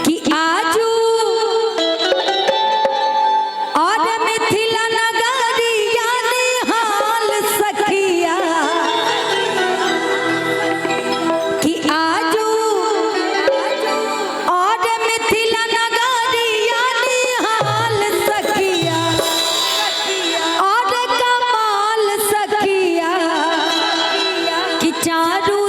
कि आजू और मिथिला नगरिया निहाल सखिया कि आजू और मिथिला नगरिया निहाल सखिया और कमाल सखिया कि चारू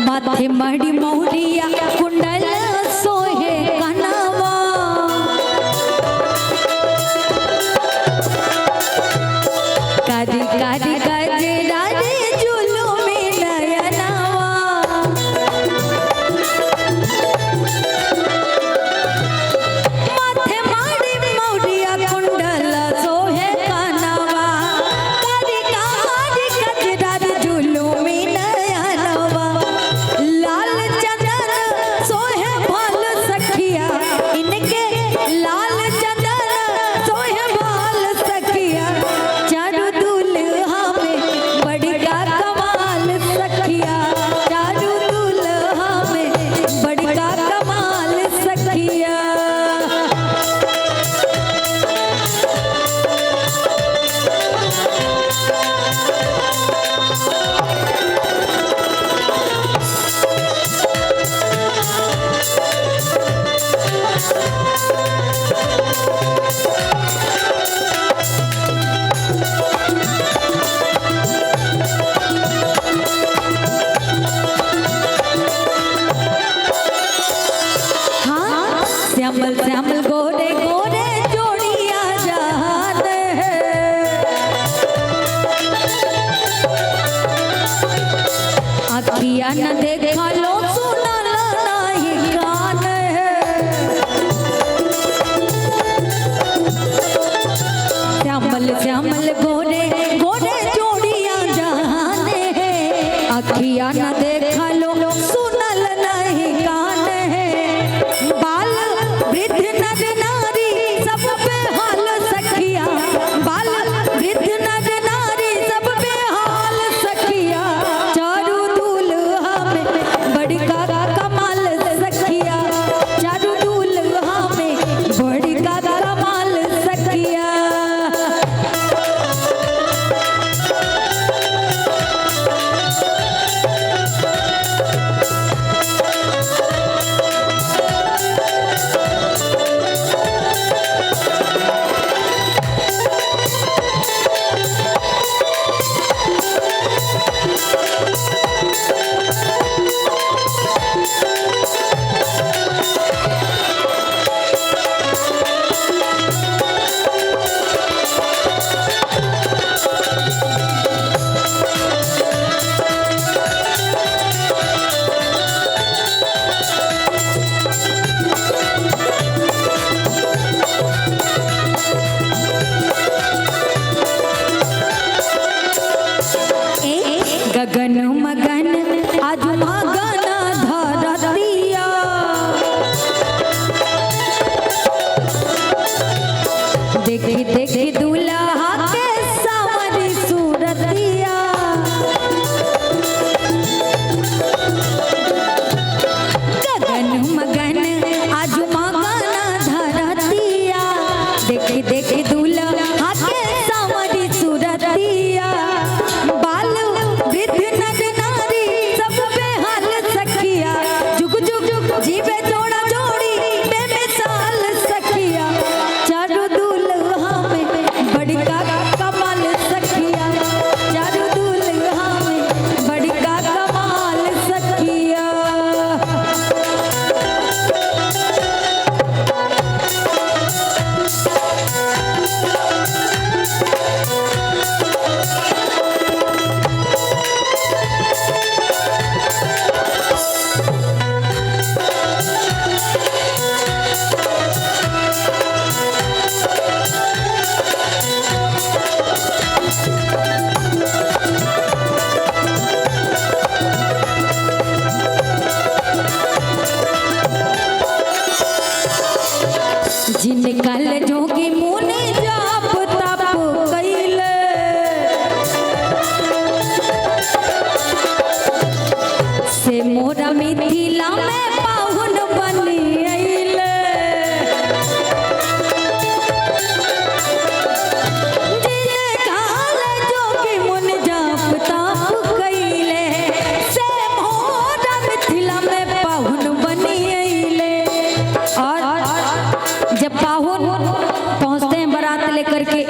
माथे मड़ी मोहरिया कुंडल सोहे कनवा कारी कारी गजरा रे जुलुमी नयनवा माथे मड़ी मोहरिया कुंडल सोहे कनवा कारी कारी गजरा रे जुलुमी श्यामल श्यामल गोरे गोरे जोड़िया जान है अखिया न देखा लो सुना नहीं गान है श्यामल श्यामल गोरे गोरे जोड़िया जान है अखिया न देखा लो सुनल नहीं गान है बाल वृद्ध नर नारी सब पे हाल सखिया बाल वृद्ध नर नारी सब पे हाल सखिया चारू दूल्हा में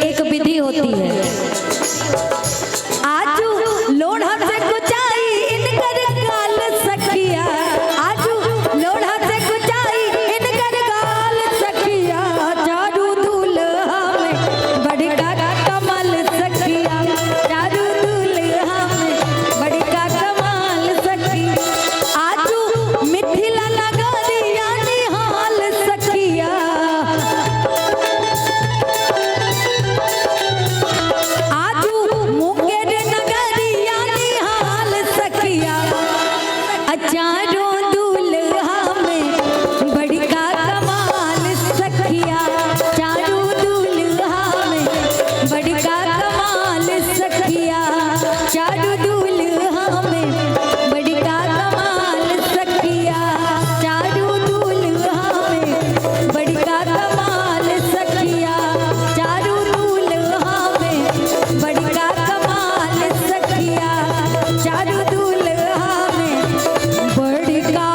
एक विधि होती है। आजू लोढ़ा से कुचाई इनकर गाल सखिया, आजू लोढ़ा से कुचाई इनकर गाल सखिया, चारू दूल्हा में बड़का कमाल सखिया, चारू दूल्हा में बड़का कमाल सखी, आजू मिथिला नगरिया निहाल सखिया, आजू मुंगेर नगरिया निहाल सखिया, चारों दूल्हा में बड़का कमाल सखिया, चारों दूल्हा में बड़का कमाल सखिया, चारों दूल्हा में बड़का कमाल सखिया, चारों दूल्हा में बड़का कमाल सखिया, चारों दूल्हा में बड़का कमाल सखिया, चारों दूल्हा में बड़का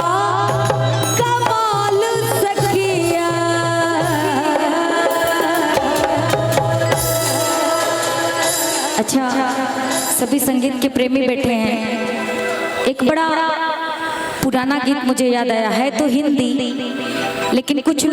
कमाल सखिया। अच्छा, सभी संगीत के प्रेमी बैठे हैं। एक बड़ा पुराना गीत मुझे याद आया है, तो हिंदी, लेकिन कुछ